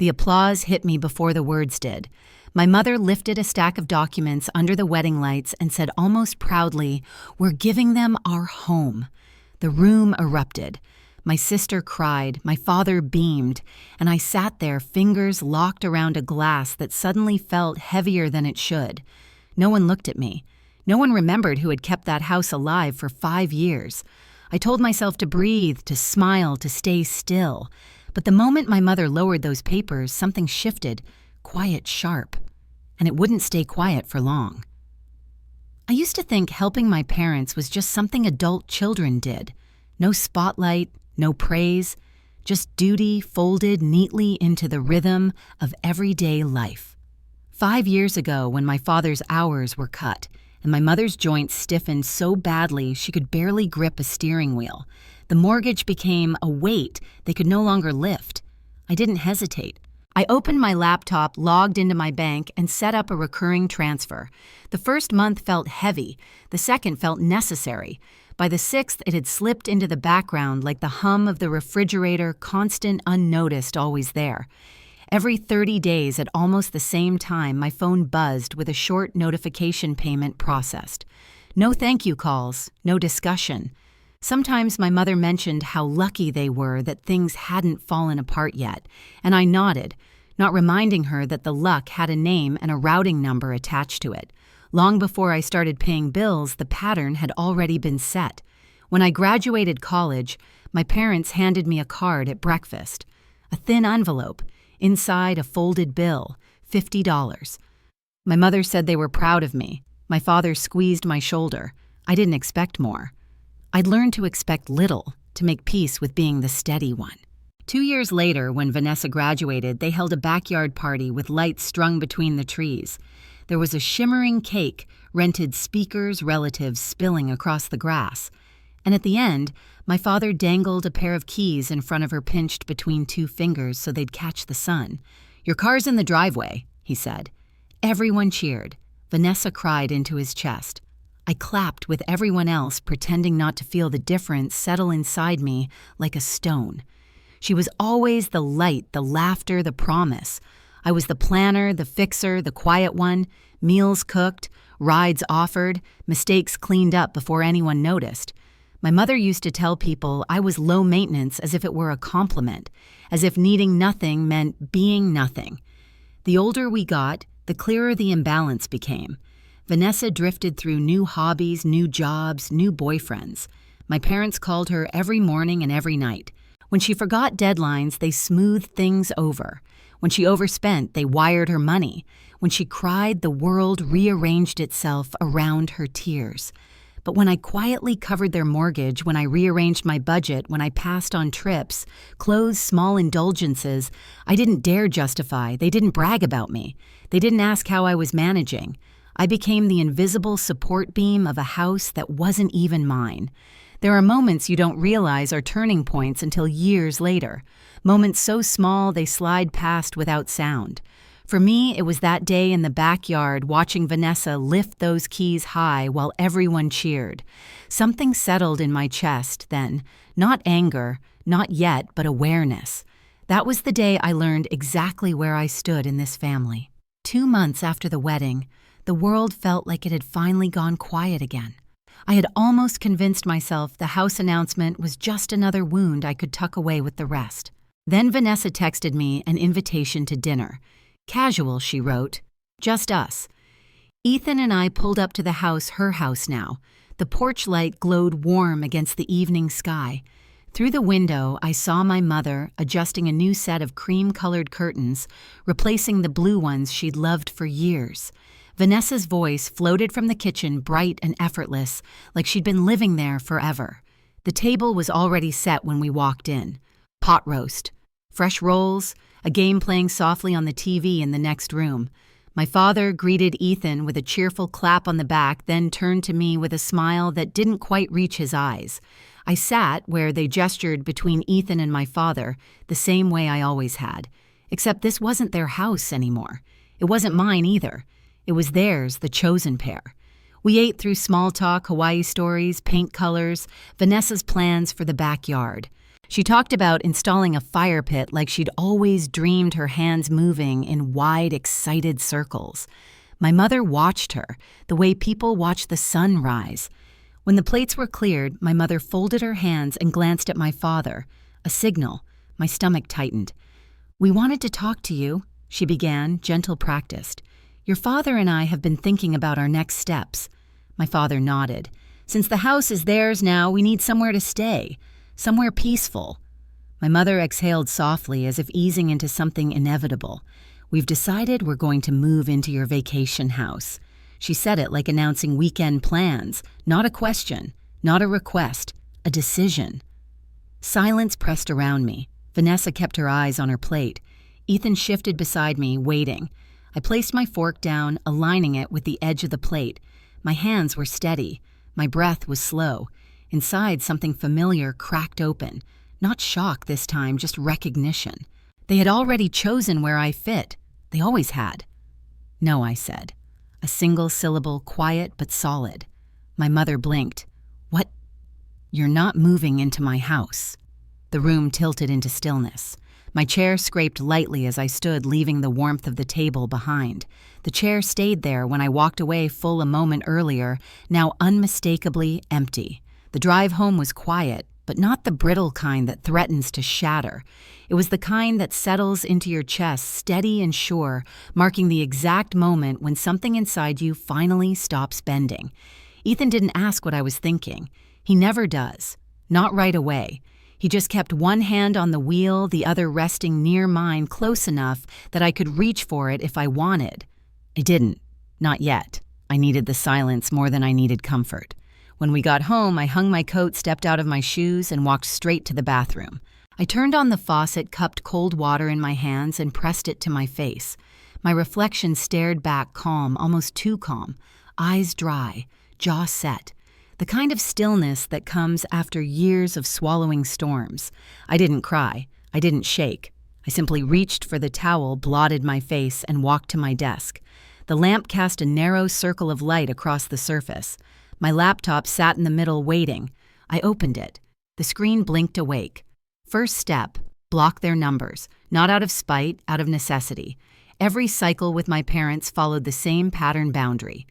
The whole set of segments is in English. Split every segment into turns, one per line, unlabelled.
The applause hit me before the words did. My mother lifted a stack of documents under the wedding lights and said almost proudly, "We're giving them our home." The room erupted. My sister cried, my father beamed, and I sat there, fingers locked around a glass that suddenly felt heavier than it should. No one looked at me. No one remembered who had kept that house alive for 5 years. I told myself to breathe, to smile, to stay still. But the moment my mother lowered those papers, something shifted, quiet, sharp. And it wouldn't stay quiet for long. I used to think helping my parents was just something adult children did. No spotlight, no praise, just duty folded neatly into the rhythm of everyday life. 5 years ago, when my father's hours were cut, and my mother's joints stiffened so badly she could barely grip a steering wheel, the mortgage became a weight they could no longer lift. I didn't hesitate. I opened my laptop, logged into my bank, and set up a recurring transfer. The first month felt heavy. The second felt necessary. By the 6th, it had slipped into the background like the hum of the refrigerator, constant, unnoticed, always there. Every 30 days at almost the same time, my phone buzzed with a short notification payment processed. No thank you calls, no discussion. Sometimes my mother mentioned how lucky they were that things hadn't fallen apart yet, and I nodded, not reminding her that the luck had a name and a routing number attached to it. Long before I started paying bills, the pattern had already been set. When I graduated college, my parents handed me a card at breakfast. A thin envelope, inside a folded bill, $50. My mother said they were proud of me. My father squeezed my shoulder. I didn't expect more. I'd learned to expect little, to make peace with being the steady one. 2 years later, when Vanessa graduated, they held a backyard party with lights strung between the trees. There was a shimmering cake, rented speakers, relatives spilling across the grass. And at the end, my father dangled a pair of keys in front of her pinched between 2 fingers so they'd catch the sun. "Your car's in the driveway," he said. Everyone cheered. Vanessa cried into his chest. I clapped with everyone else, pretending not to feel the difference settle inside me like a stone. She was always the light, the laughter, the promise. I was the planner, the fixer, the quiet one, meals cooked, rides offered, mistakes cleaned up before anyone noticed. My mother used to tell people I was low maintenance as if it were a compliment, as if needing nothing meant being nothing. The older we got, the clearer the imbalance became. Vanessa drifted through new hobbies, new jobs, new boyfriends. My parents called her every morning and every night. When she forgot deadlines, they smoothed things over. When she overspent, they wired her money. When she cried, the world rearranged itself around her tears. But when I quietly covered their mortgage, when I rearranged my budget, when I passed on trips, closed small indulgences, I didn't dare justify. They didn't brag about me. They didn't ask how I was managing. I became the invisible support beam of a house that wasn't even mine. There are moments you don't realize are turning points until years later. Moments so small they slide past without sound. For me, it was that day in the backyard watching Vanessa lift those keys high while everyone cheered. Something settled in my chest then. Not anger, not yet, but awareness. That was the day I learned exactly where I stood in this family. 2 months after the wedding, the world felt like it had finally gone quiet again. I had almost convinced myself the house announcement was just another wound I could tuck away with the rest. Then Vanessa texted me an invitation to dinner. Casual, she wrote. Just us. Ethan and I pulled up to the house, her house now. The porch light glowed warm against the evening sky. Through the window, I saw my mother adjusting a new set of cream-colored curtains, replacing the blue ones she'd loved for years. Vanessa's voice floated from the kitchen, bright and effortless, like she'd been living there forever. The table was already set when we walked in. Pot roast, fresh rolls, a game playing softly on the TV in the next room. My father greeted Ethan with a cheerful clap on the back, then turned to me with a smile that didn't quite reach his eyes. I sat where they gestured between Ethan and my father, the same way I always had. Except this wasn't their house anymore. It wasn't mine either. It was theirs, the chosen pair. We ate through small talk, Hawaii stories, paint colors, Vanessa's plans for the backyard. She talked about installing a fire pit like she'd always dreamed, her hands moving in wide, excited circles. My mother watched her, the way people watch the sun rise. When the plates were cleared, my mother folded her hands and glanced at my father. A signal. My stomach tightened. "We wanted to talk to you," she began, gentle practiced. "Your father and I have been thinking about our next steps." My father nodded. "Since the house is theirs now, we need somewhere to stay. Somewhere peaceful." My mother exhaled softly, as if easing into something inevitable. "We've decided we're going to move into your vacation house." She said it like announcing weekend plans, not a question, not a request, a decision. Silence pressed around me. Vanessa kept her eyes on her plate. Ethan shifted beside me, waiting. I placed my fork down, aligning it with the edge of the plate. My hands were steady. My breath was slow. Inside, something familiar cracked open. Not shock this time, just recognition. They had already chosen where I fit. They always had. "No," I said. A single syllable, quiet but solid. My mother blinked. "What? You're not moving into my house." The room tilted into stillness. My chair scraped lightly as I stood, leaving the warmth of the table behind. The chair stayed there when I walked away full a moment earlier, now unmistakably empty. The drive home was quiet, but not the brittle kind that threatens to shatter. It was the kind that settles into your chest, steady and sure, marking the exact moment when something inside you finally stops bending. Ethan didn't ask what I was thinking. He never does. Not right away. He just kept one hand on the wheel, the other resting near mine, close enough that I could reach for it if I wanted. I didn't. Not yet. I needed the silence more than I needed comfort. When we got home, I hung my coat, stepped out of my shoes, and walked straight to the bathroom. I turned on the faucet, cupped cold water in my hands, and pressed it to my face. My reflection stared back, calm, almost too calm, eyes dry, jaw set. The kind of stillness that comes after years of swallowing storms. I didn't cry. I didn't shake. I simply reached for the towel, blotted my face, and walked to my desk. The lamp cast a narrow circle of light across the surface. My laptop sat in the middle, waiting. I opened it. The screen blinked awake. First step, block their numbers, not out of spite, out of necessity. Every cycle with my parents followed the same pattern boundary.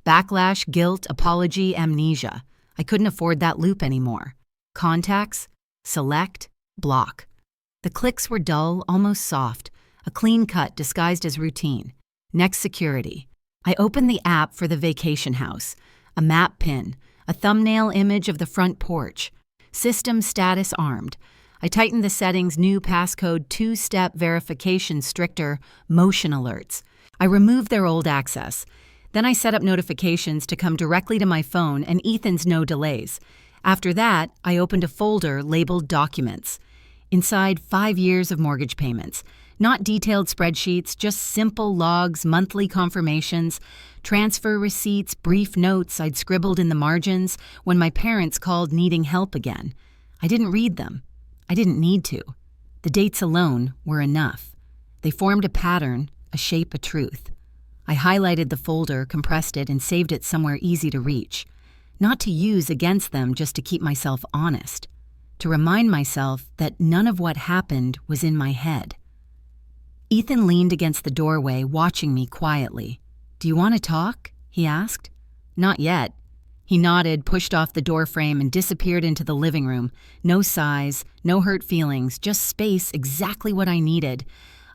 Backlash, guilt, apology, amnesia. I couldn't afford that loop anymore. Contacts, select, block. The clicks were dull, almost soft, a clean cut disguised as routine. Next, security. I opened the app for the vacation house. A map pin, a thumbnail image of the front porch. System status armed. I tightened the settings, new passcode, two-step verification, stricter, motion alerts. I removed their old access. Then I set up notifications to come directly to my phone and Ethan's no delays. After that, I opened a folder labeled Documents. Inside, 5 years of mortgage payments. Not detailed spreadsheets, just simple logs, monthly confirmations, transfer receipts, brief notes I'd scribbled in the margins when my parents called needing help again. I didn't read them. I didn't need to. The dates alone were enough. They formed a pattern, a shape, a truth. I highlighted the folder, compressed it, and saved it somewhere easy to reach. Not to use against them, just to keep myself honest. To remind myself that none of what happened was in my head. Ethan leaned against the doorway, watching me quietly. "Do you want to talk?" he asked. "Not yet." He nodded, pushed off the doorframe, and disappeared into the living room. No sighs, no hurt feelings, just space, exactly what I needed.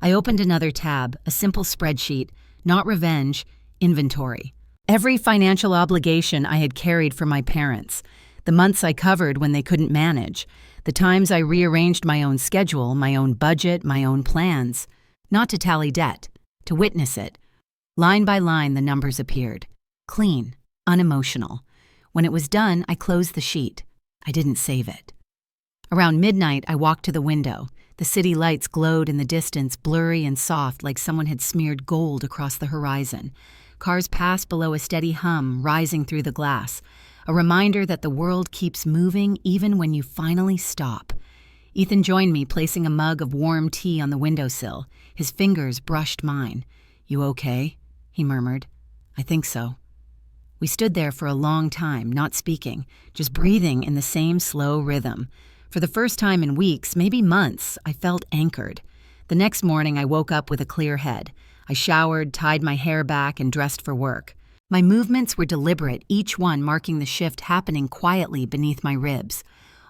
I opened another tab, a simple spreadsheet, not revenge, inventory. Every financial obligation I had carried for my parents. The months I covered when they couldn't manage. The times I rearranged my own schedule, my own budget, my own plans. Not to tally debt, to witness it. Line by line, the numbers appeared. Clean, unemotional. When it was done, I closed the sheet. I didn't save it. Around midnight, I walked to the window. The city lights glowed in the distance, blurry and soft, like someone had smeared gold across the horizon. Cars passed below, a steady hum rising through the glass. A reminder that the world keeps moving even when you finally stop. Ethan joined me, placing a mug of warm tea on the windowsill. His fingers brushed mine. "You okay?" he murmured. "I think so." We stood there for a long time, not speaking, just breathing in the same slow rhythm. For the first time in weeks, maybe months, I felt anchored. The next morning, I woke up with a clear head. I showered, tied my hair back, and dressed for work. My movements were deliberate, each one marking the shift happening quietly beneath my ribs.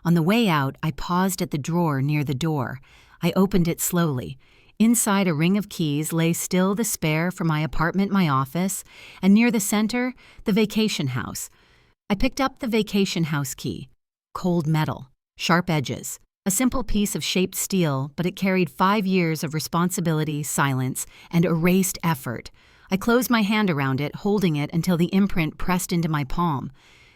On the way out, I paused at the drawer near the door. I opened it slowly. Inside a ring of keys lay still the spare for my apartment, my office, and near the center, the vacation house. I picked up the vacation house key. Cold metal, sharp edges, a simple piece of shaped steel, but it carried 5 years of responsibility, silence, and erased effort. I closed my hand around it, holding it until the imprint pressed into my palm.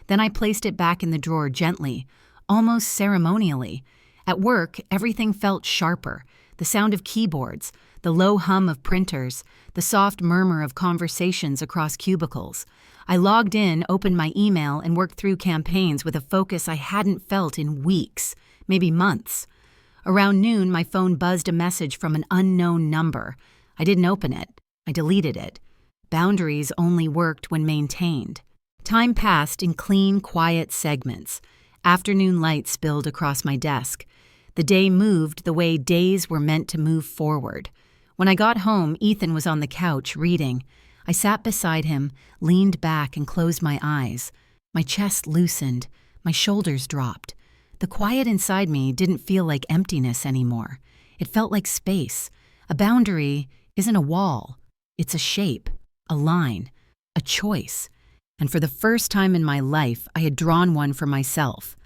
Then I placed it back in the drawer gently, almost ceremonially. At work, everything felt sharper. The sound of keyboards, the low hum of printers, the soft murmur of conversations across cubicles. I logged in, opened my email, and worked through campaigns with a focus I hadn't felt in weeks, maybe months. Around noon, my phone buzzed a message from an unknown number. I didn't open it. I deleted it. Boundaries only worked when maintained. Time passed in clean, quiet segments. Afternoon light spilled across my desk. The day moved the way days were meant to move forward. When I got home, Ethan was on the couch reading. I sat beside him, leaned back, and closed my eyes. My chest loosened. My shoulders dropped. The quiet inside me didn't feel like emptiness anymore. It felt like space. A boundary isn't a wall. It's a shape, a line, a choice. And for the first time in my life, I had drawn one for myself.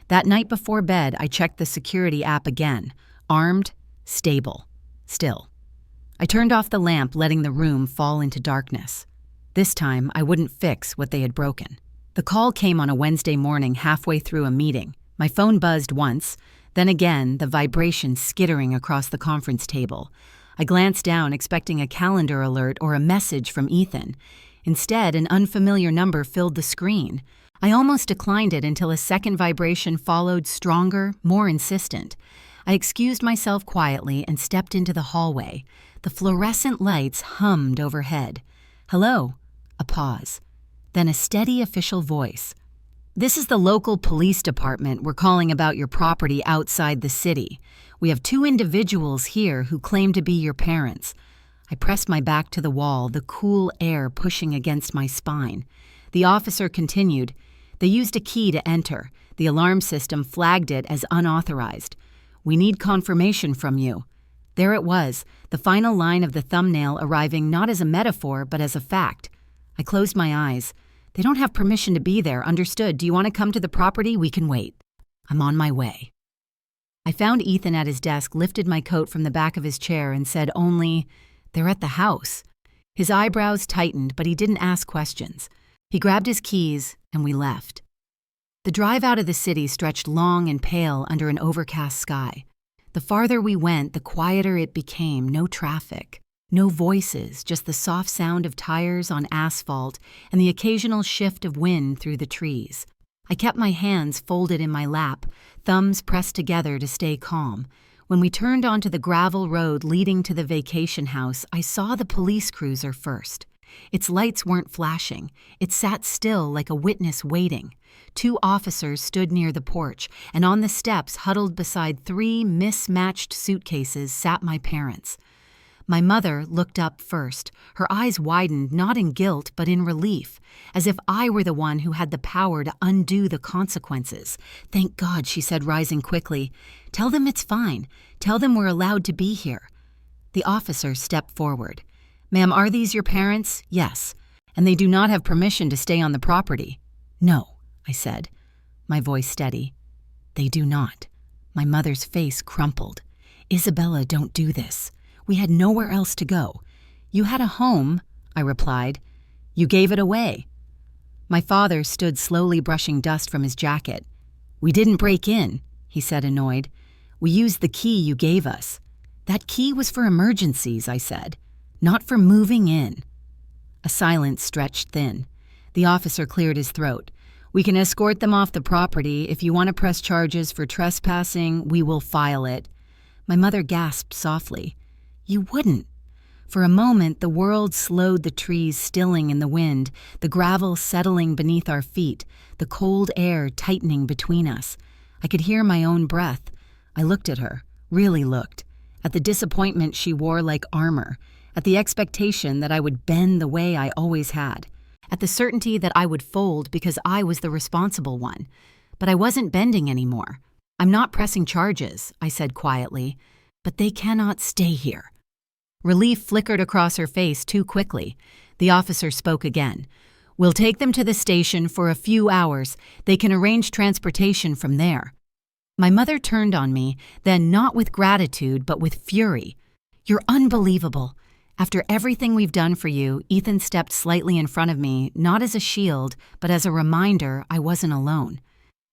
That night before bed, I checked the security app again. Armed, stable, still. I turned off the lamp, letting the room fall into darkness. This time, I wouldn't fix what they had broken. The call came on a Wednesday morning halfway through a meeting. My phone buzzed once, then again, the vibration skittering across the conference table. I glanced down, expecting a calendar alert or a message from Ethan. Instead, an unfamiliar number filled the screen. I almost declined it until a second vibration followed, stronger, more insistent. I excused myself quietly and stepped into the hallway. The fluorescent lights hummed overhead. "Hello." A pause. Then a steady official voice. "This is the local police department. We're calling about your property outside the city. We have 2 individuals here who claim to be your parents." I pressed my back to the wall, the cool air pushing against my spine. The officer continued. "They used a key to enter. The alarm system flagged it as unauthorized. We need confirmation from you." There it was, the final line of the thumbnail arriving not as a metaphor but as a fact. I closed my eyes. "They don't have permission to be there, understood. Do you want to come to the property? We can wait. I'm on my way." I found Ethan at his desk, lifted my coat from the back of his chair, and said only, "They're at the house." His eyebrows tightened, but he didn't ask questions. He grabbed his keys, and we left. The drive out of the city stretched long and pale under an overcast sky. The farther we went, the quieter it became. No traffic, no voices, just the soft sound of tires on asphalt and the occasional shift of wind through the trees. I kept my hands folded in my lap, thumbs pressed together to stay calm. When we turned onto the gravel road leading to the vacation house, I saw the police cruiser first. Its lights weren't flashing. It sat still like a witness waiting. 2 officers stood near the porch, and on the steps, huddled beside 3 mismatched suitcases, sat my parents. My mother looked up first. Her eyes widened, not in guilt, but in relief, as if I were the one who had the power to undo the consequences. "Thank God," she said, rising quickly. "Tell them it's fine. Tell them we're allowed to be here." The officer stepped forward. "Ma'am, are these your parents?" "Yes." "And they do not have permission to stay on the property?" "No," I said, my voice steady. "They do not." My mother's face crumpled. "Isabella, don't do this. We had nowhere else to go." "You had a home," I replied. "You gave it away." My father stood slowly brushing dust from his jacket. "We didn't break in," he said, annoyed. "We used the key you gave us." "That key was for emergencies," I said, "not for moving in." A silence stretched thin. The officer cleared his throat. "We can escort them off the property. If you want to press charges for trespassing, we will file it." My mother gasped softly. "You wouldn't." For a moment, the world slowed, the trees stilling in the wind, the gravel settling beneath our feet, the cold air tightening between us. I could hear my own breath. I looked at her, really looked, at the disappointment she wore like armor, at the expectation that I would bend the way I always had, at the certainty that I would fold because I was the responsible one. But I wasn't bending anymore. "I'm not pressing charges," I said quietly, "but they cannot stay here." Relief flickered across her face too quickly. The officer spoke again. "We'll take them to the station for a few hours. They can arrange transportation from there." My mother turned on me, then not with gratitude but with fury. "You're unbelievable. After everything we've done for you," Ethan stepped slightly in front of me, not as a shield, but as a reminder I wasn't alone.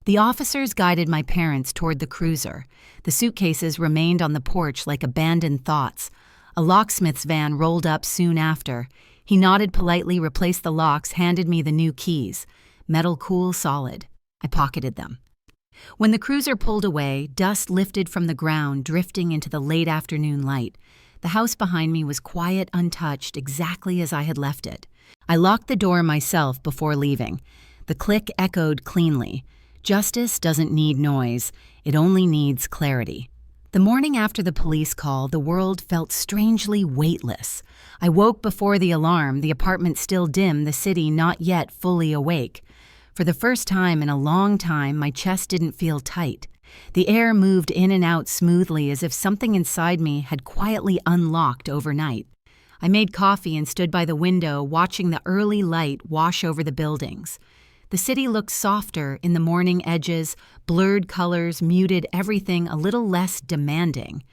The officers guided my parents toward the cruiser. The suitcases remained on the porch like abandoned thoughts. A locksmith's van rolled up soon after. He nodded politely, replaced the locks, handed me the new keys. Metal cool, solid. I pocketed them. When the cruiser pulled away, dust lifted from the ground, drifting into the late afternoon light. The house behind me was quiet, untouched, exactly as I had left it. I locked the door myself before leaving. The click echoed cleanly. Justice doesn't need noise, it only needs clarity. The morning after the police call, the world felt strangely weightless. I woke before the alarm, the apartment still dim, the city not yet fully awake. For the first time in a long time, my chest didn't feel tight. The air moved in and out smoothly as if something inside me had quietly unlocked overnight. I made coffee and stood by the window, watching the early light wash over the buildings. The city looked softer in the morning edges, blurred colors muted everything a little less demanding.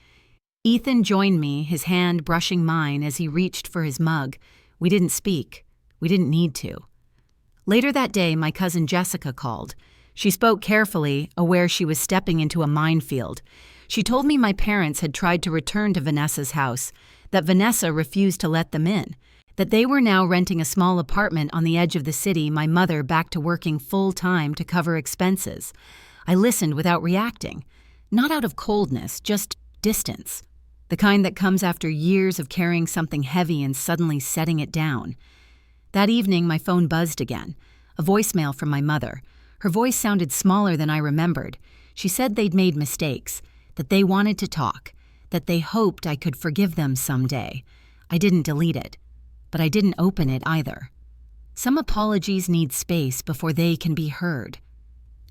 Ethan joined me, his hand brushing mine as he reached for his mug. We didn't speak. We didn't need to. Later that day, my cousin Jessica called. She spoke carefully, aware she was stepping into a minefield. She told me my parents had tried to return to Vanessa's house, that Vanessa refused to let them in, that they were now renting a small apartment on the edge of the city, my mother back to working full-time to cover expenses. I listened without reacting. Not out of coldness, just distance. The kind that comes after years of carrying something heavy and suddenly setting it down. That evening, my phone buzzed again. A voicemail from my mother. Her voice sounded smaller than I remembered. She said they'd made mistakes, that they wanted to talk, that they hoped I could forgive them someday. I didn't delete it, but I didn't open it either. Some apologies need space before they can be heard.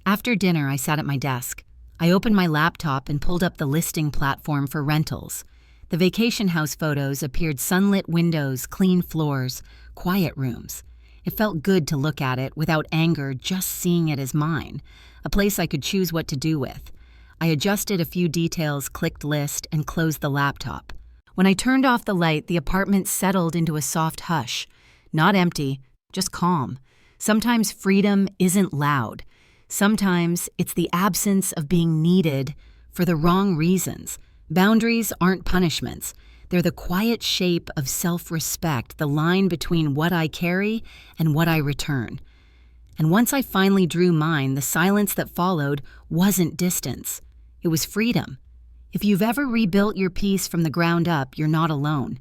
After dinner, I sat at my desk. I opened my laptop and pulled up the listing platform for rentals. The vacation house photos appeared: sunlit windows, clean floors, quiet rooms. It felt good to look at it without anger, just seeing it as mine, a place I could choose what to do with. I adjusted a few details, clicked list, and closed the laptop. When I turned off the light, the apartment settled into a soft hush. Not empty, just calm. Sometimes freedom isn't loud. Sometimes it's the absence of being needed for the wrong reasons. Boundaries aren't punishments. They're the quiet shape of self-respect, the line between what I carry and what I return. And once I finally drew mine, the silence that followed wasn't distance. It was freedom. If you've ever rebuilt your piece from the ground up, you're not alone.